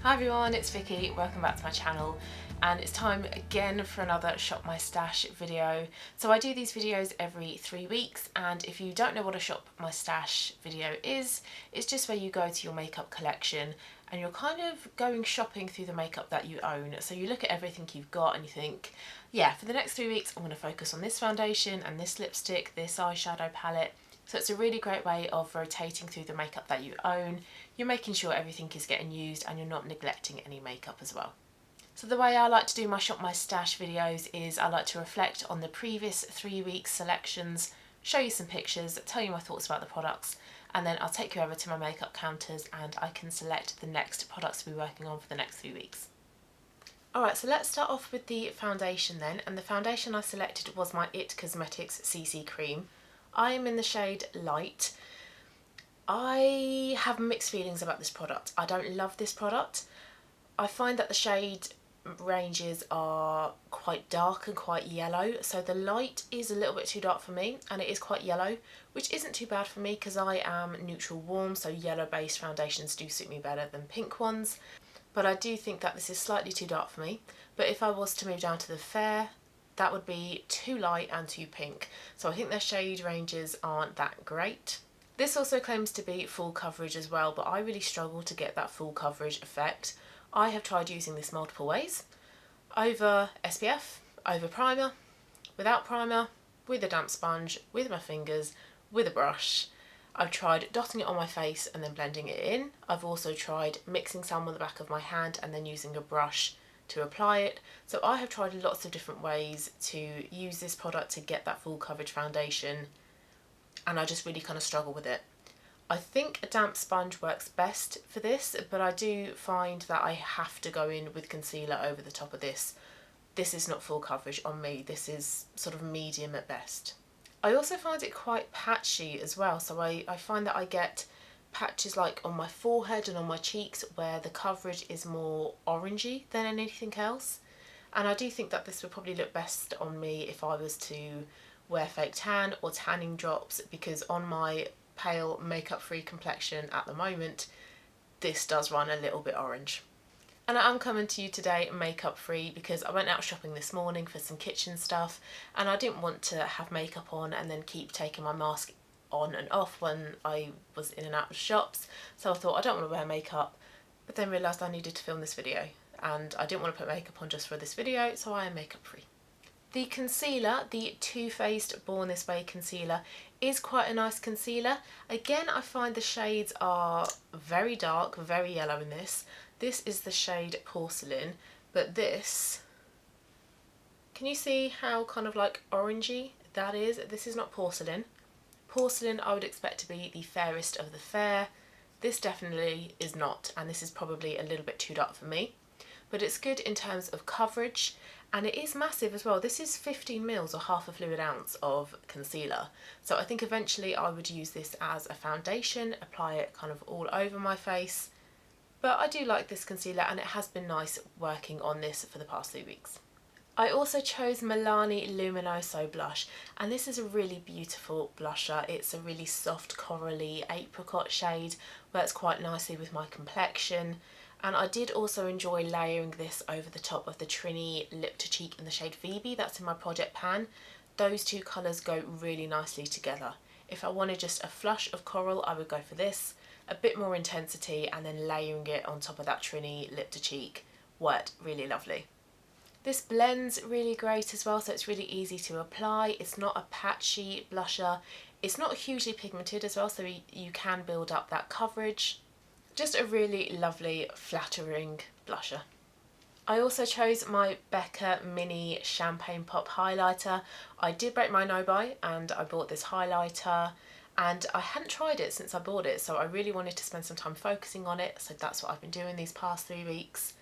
Hi everyone, it's Vicky, welcome back to my channel, and it's time again for another Shop My Stash video. So I do these videos every 3 weeks, and if you don't know what a Shop My Stash video is, it's just where you go to your makeup collection and you're kind of going shopping through the makeup that you own. So you look at everything you've got and you think, yeah, for the next 3 weeks I'm going to focus on this foundation and this lipstick, this eyeshadow palette. So it's a really great way of rotating through the makeup that you own. You're making sure everything is getting used and you're not neglecting any makeup as well. So the way I like to do my Shop My Stash videos is I like to reflect on the previous 3 weeks selections, show you some pictures, tell you my thoughts about the products, and then I'll take you over to my makeup counters and I can select the next products to be working on for the next 3 weeks. Alright, so let's start off with the foundation then, and the foundation I selected was my It Cosmetics CC Cream. I am in the shade Light. I have mixed feelings about this product. I don't love this product. I find that the shade ranges are quite dark and quite yellow, so the light is a little bit too dark for me and it is quite yellow, which isn't too bad for me because I am neutral warm, so yellow based foundations do suit me better than pink ones. But I do think that this is slightly too dark for me. But if I was to move down to the fair, that would be too light and too pink. So I think their shade ranges aren't that great. This also claims to be full coverage as well, but I really struggle to get that full coverage effect. I have tried using this multiple ways. Over SPF, over primer, without primer, with a damp sponge, with my fingers, with a brush. I've tried dotting it on my face and then blending it in. I've also tried mixing some on the back of my hand and then using a brush to apply it. So I have tried lots of different ways to use this product to get that full coverage foundation, and I just really kind of struggle with it. I think a damp sponge works best for this, but I do find that I have to go in with concealer over the top of this. This is not full coverage on me, this is sort of medium at best. I also find it quite patchy as well, so I find that I get patches like on my forehead and on my cheeks where the coverage is more orangey than anything else, and I do think that this would probably look best on me if I was to wear fake tan or tanning drops, because on my pale makeup free complexion at the moment this does run a little bit orange. And I am coming to you today makeup free because I went out shopping this morning for some kitchen stuff and I didn't want to have makeup on and then keep taking my mask on and off when I was in and out of shops. So I thought I don't want to wear makeup, but then realised I needed to film this video and I didn't want to put makeup on just for this video, so I am makeup free. The concealer, the Too Faced Born This Way concealer, is quite a nice concealer. Again, I find the shades are very dark, very yellow in this. This is the shade Porcelain, but this, can you see how kind of like orangey that is? This is not Porcelain. Porcelain I would expect to be the fairest of the fair. This definitely is not, and this is probably a little bit too dark for me. But it's good in terms of coverage, and it is massive as well. This is 15 mils or half a fluid ounce of concealer. So I think eventually I would use this as a foundation, apply it kind of all over my face. But I do like this concealer and it has been nice working on this for the past 3 weeks. I also chose Milani Luminoso blush, and this is a really beautiful blusher. It's a really soft corally apricot shade, works quite nicely with my complexion. And I did also enjoy layering this over the top of the Trini Lip to Cheek in the shade Phoebe, that's in my project pan. Those two colours go really nicely together. If I wanted just a flush of coral, I would go for this. A bit more intensity and then layering it on top of that Trini Lip to Cheek worked really lovely. This blends really great as well, so it's really easy to apply. It's not a patchy blusher. It's not hugely pigmented as well, so you can build up that coverage. Just a really lovely, flattering blusher. I also chose my Becca Mini Champagne Pop Highlighter. I did break my no-buy and I bought this highlighter, and I hadn't tried it since I bought it, so I really wanted to spend some time focusing on it, so that's what I've been doing these past 3 weeks.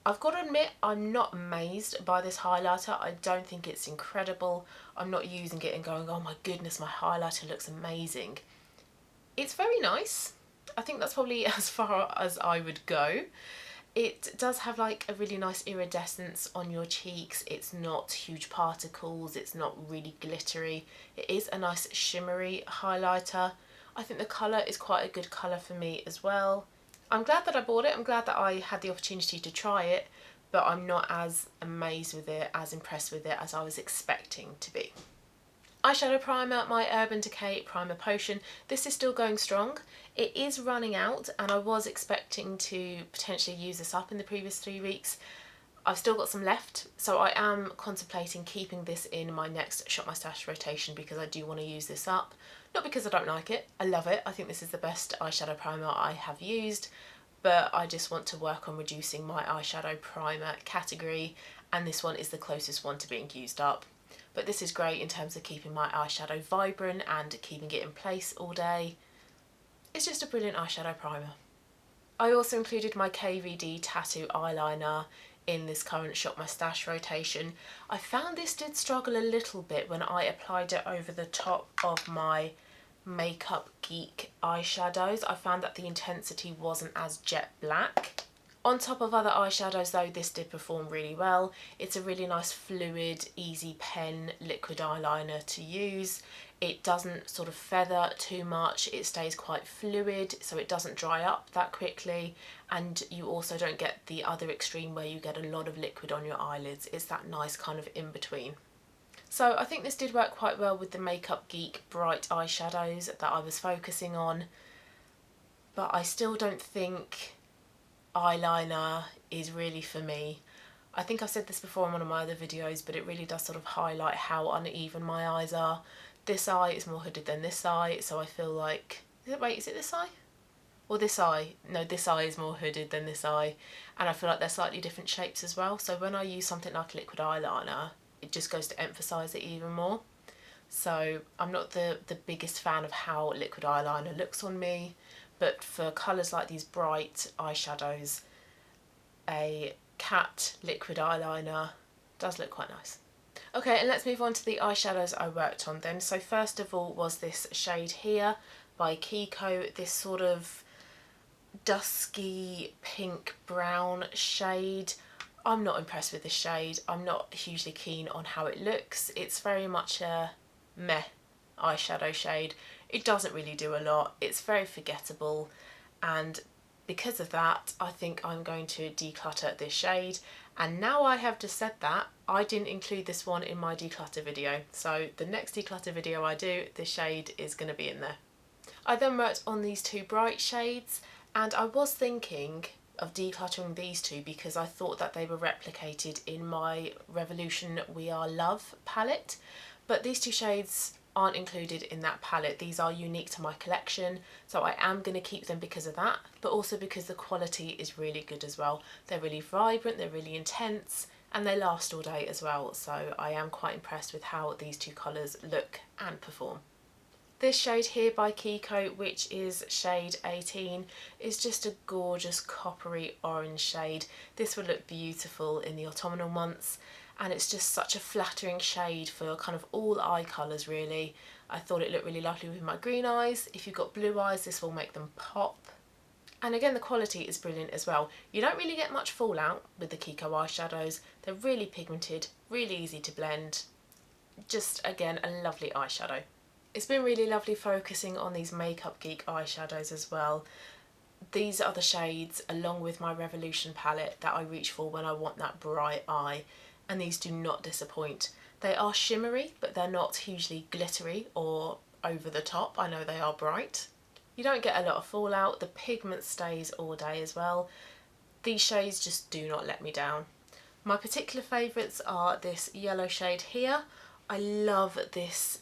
I've got to admit, I'm not amazed by this highlighter. I don't think it's incredible. I'm not using it and going, oh my goodness, my highlighter looks amazing. It's very nice. I think that's probably as far as I would go. It does have like a really nice iridescence on your cheeks. It's not huge particles, it's not really glittery. It is a nice shimmery highlighter. I think the colour is quite a good colour for me as well. I'm glad that I bought it, I'm glad that I had the opportunity to try it, but I'm not as amazed with it, as impressed with it as I was expecting to be. Eyeshadow primer, my Urban Decay Primer Potion. This is still going strong. It is running out and I was expecting to potentially use this up in the previous 3 weeks. I've still got some left, so I am contemplating keeping this in my next Shop My Stash rotation because I do want to use this up. Not because I don't like it, I love it. I think this is the best eyeshadow primer I have used, but I just want to work on reducing my eyeshadow primer category, and this one is the closest one to being used up. But this is great in terms of keeping my eyeshadow vibrant and keeping it in place all day. It's just a brilliant eyeshadow primer. I also included my KVD Tattoo Eyeliner in this current Shop My Stash rotation. I found this did struggle a little bit when I applied it over the top of my Makeup Geek eyeshadows. I found that the intensity wasn't as jet black. On top of other eyeshadows though, this did perform really well. It's a really nice fluid, easy pen liquid eyeliner to use. It doesn't sort of feather too much, it stays quite fluid so it doesn't dry up that quickly, and you also don't get the other extreme where you get a lot of liquid on your eyelids. It's that nice kind of in between. So I think this did work quite well with the Makeup Geek bright eyeshadows that I was focusing on, but I still don't think eyeliner is really for me. I think I've said this before in one of my other videos, but it really does sort of highlight how uneven my eyes are. This eye is more hooded than this eye, so I feel like, is it this eye? Or this eye? No, this eye is more hooded than this eye, and I feel like they're slightly different shapes as well, so when I use something like liquid eyeliner, it just goes to emphasise it even more. So I'm not the biggest fan of how liquid eyeliner looks on me, but for colours like these bright eyeshadows, a cat liquid eyeliner does look quite nice. Okay, and let's move on to the eyeshadows I worked on then. So first of all was this shade here by Kiko, this sort of dusky pink brown shade. I'm not impressed with this shade. I'm not hugely keen on how it looks. It's very much a meh eyeshadow shade. It doesn't really do a lot. It's very forgettable, and because of that I think I'm going to declutter this shade. And now I have just said that, I didn't include this one in my declutter video, so the next declutter video I do, this shade is going to be in there. I then worked on these two bright shades, and I was thinking of decluttering these two because I thought that they were replicated in my Revolution We Are Love palette, but these two shades aren't included in that palette. These are unique to my collection, so I am going to keep them because of that, but also because the quality is really good as well. They're really vibrant, they're really intense, and they last all day as well, so I am quite impressed with how these two colours look and perform. This shade here by Kiko, which is shade 18, is just a gorgeous coppery orange shade. This would look beautiful in the autumnal months, and it's just such a flattering shade for kind of all eye colours really. I thought it looked really lovely with my green eyes. If you've got blue eyes, this will make them pop. And again, the quality is brilliant as well. You don't really get much fallout with the Kiko eyeshadows. They're really pigmented, really easy to blend. Just, again, a lovely eyeshadow. It's been really lovely focusing on these Makeup Geek eyeshadows as well. These are the shades, along with my Revolution palette, that I reach for when I want that bright eye, and these do not disappoint. They are shimmery, but they're not hugely glittery or over the top. I know they are bright. You don't get a lot of fallout, the pigment stays all day as well. These shades just do not let me down. My particular favourites are this yellow shade here. I love this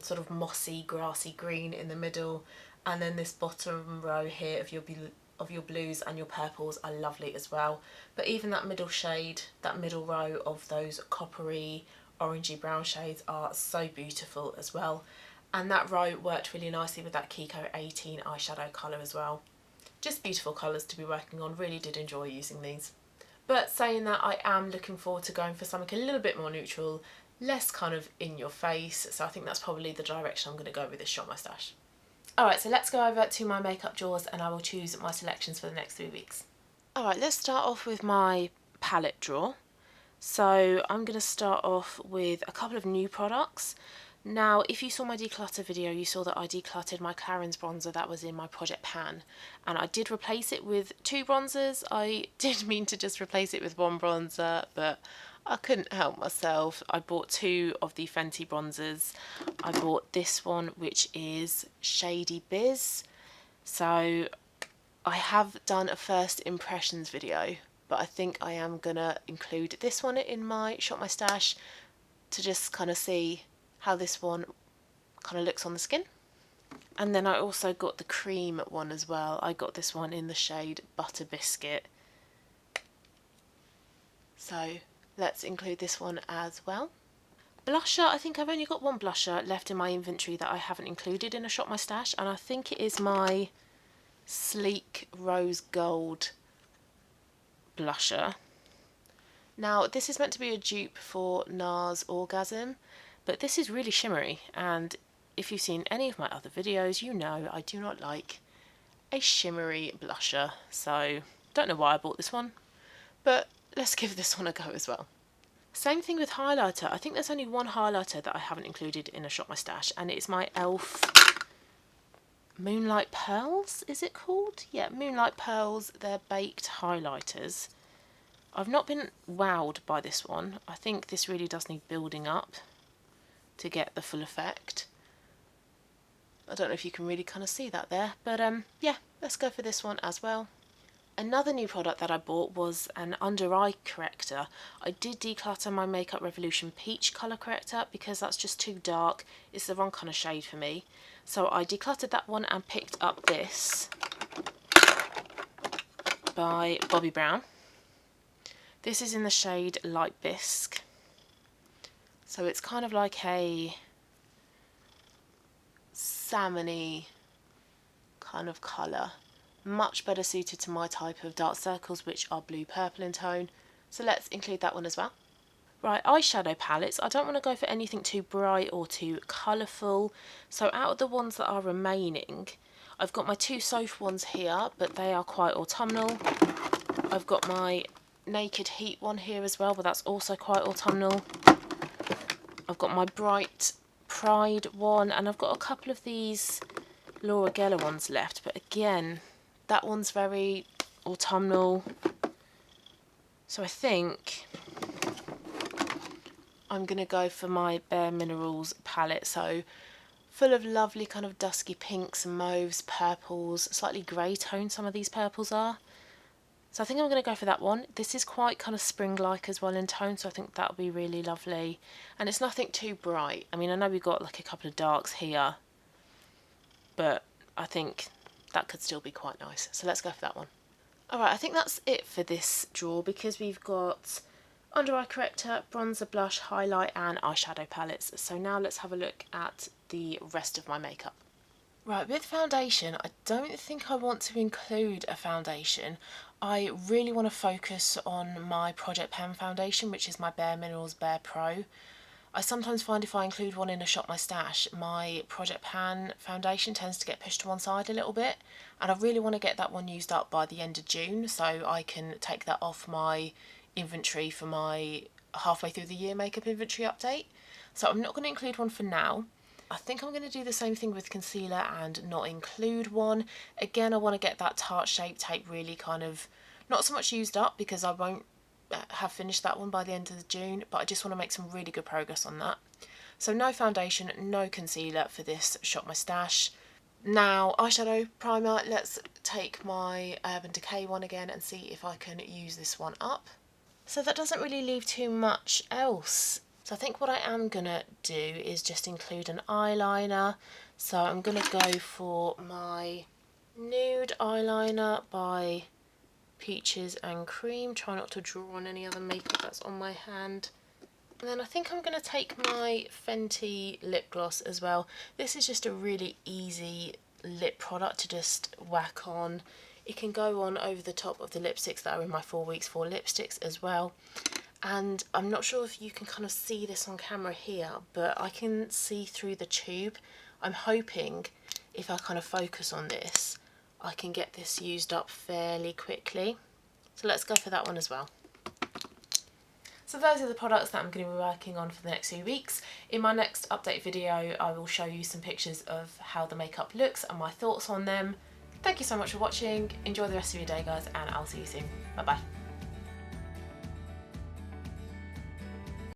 sort of mossy, grassy green in the middle, and then this bottom row here of your blues and your purples are lovely as well. But even that middle shade, that middle row of those coppery, orangey brown shades are so beautiful as well. And that row worked really nicely with that Kiko 18 eyeshadow colour as well. Just beautiful colours to be working on, really did enjoy using these. But saying that, I am looking forward to going for something a little bit more neutral, less kind of in your face, so I think that's probably the direction I'm going to go with this Shop My Stash. Alright, so let's go over to my makeup drawers and I will choose my selections for the next 3 weeks. Alright, let's start off with my palette drawer. So I'm going to start off with a couple of new products. Now, if you saw my declutter video, you saw that I decluttered my Clarins bronzer that was in my project pan, and I did replace it with 2 bronzers. I did mean to just replace it with 1 bronzer, but I couldn't help myself. I bought 2 of the Fenty bronzers. I bought this one, which is Shady Biz. So I have done a first impressions video, but I think I am gonna include this one in my Shop My Stash to just kind of see how this one kind of looks on the skin. And then I also got the cream one as well. I got this one in the shade Butter Biscuit. So let's include this one as well. Blusher, I think I've only got 1 blusher left in my inventory that I haven't included in a Shop My Stash, and I think it is my Sleek Rose Gold blusher. Now, this is meant to be a dupe for NARS Orgasm, but this is really shimmery, and if you've seen any of my other videos, you know I do not like a shimmery blusher, so don't know why I bought this one, but let's give this one a go as well. Same thing with highlighter. I think there's only 1 highlighter that I haven't included in a Shop My Stash, and it's my e.l.f. Moonlight Pearls, is it called? Yeah, Moonlight Pearls, they're baked highlighters. I've not been wowed by this one. I think this really does need building up to get the full effect. I don't know if you can really kind of see that there, but yeah, let's go for this one as well. Another new product that I bought was an under eye corrector. I did declutter my Makeup Revolution Peach colour corrector because that's just too dark. It's the wrong kind of shade for me. So I decluttered that one and picked up this by Bobbi Brown. This is in the shade Light Bisque. So it's kind of like a salmony kind of colour. Much better suited to my type of dark circles, which are blue purple in tone. So let's include that one as well. Right, eyeshadow palettes. I don't want to go for anything too bright or too colourful. So out of the ones that are remaining, I've got my 2 Soph ones here, but they are quite autumnal. I've got my Naked Heat one here as well, but that's also quite autumnal. I've got my Bright Pride one, and I've got a couple of these Laura Geller ones left, but again, that one's very autumnal. So I think I'm going to go for my bareMinerals palette. So full of lovely kind of dusky pinks and mauves, purples, slightly grey tone some of these purples are. So I think I'm going to go for that one. This is quite kind of spring-like as well in tone, so I think that'll be really lovely. And it's nothing too bright. I mean, I know we've got like a couple of darks here, but I think that could still be quite nice. So let's go for that one. Alright, I think that's it for this drawer because we've got under eye corrector, bronzer, blush, highlight and eyeshadow palettes. So now let's have a look at the rest of my makeup. Right, with foundation, I don't think I want to include a foundation. I really want to focus on my Project Pan foundation, which is my bareMinerals Bare Pro. I sometimes find if I include one in a Shop My Stash, my Project Pan foundation tends to get pushed to one side a little bit, and I really want to get that one used up by the end of June so I can take that off my inventory for my halfway through the year makeup inventory update. So I'm not going to include one for now. I think I'm going to do the same thing with concealer and not include one. Again, I want to get that Tarte Shape Tape really kind of not so much used up because I won't have finished that one by the end of June, but I just want to make some really good progress on that. So no foundation, no concealer for this Shop My Stash. Now, eyeshadow primer, let's take my Urban Decay one again and see if I can use this one up. So that doesn't really leave too much else. So I think what I am going to do is just include an eyeliner. So I'm going to go for my nude eyeliner by Peaches and Cream. Try not to draw on any other makeup that's on my hand. And then I think I'm going to take my Fenty lip gloss as well. This is just a really easy lip product to just whack on. It can go on over the top of the lipsticks that are in my 4 weeks 4 lipsticks as well. And I'm not sure if you can kind of see this on camera here, but I can see through the tube. I'm hoping if I kind of focus on this, I can get this used up fairly quickly. So let's go for that one as well. So those are the products that I'm going to be working on for the next few weeks. In my next update video, I will show you some pictures of how the makeup looks and my thoughts on them. Thank you so much for watching. Enjoy the rest of your day, guys, and I'll see you soon. Bye bye.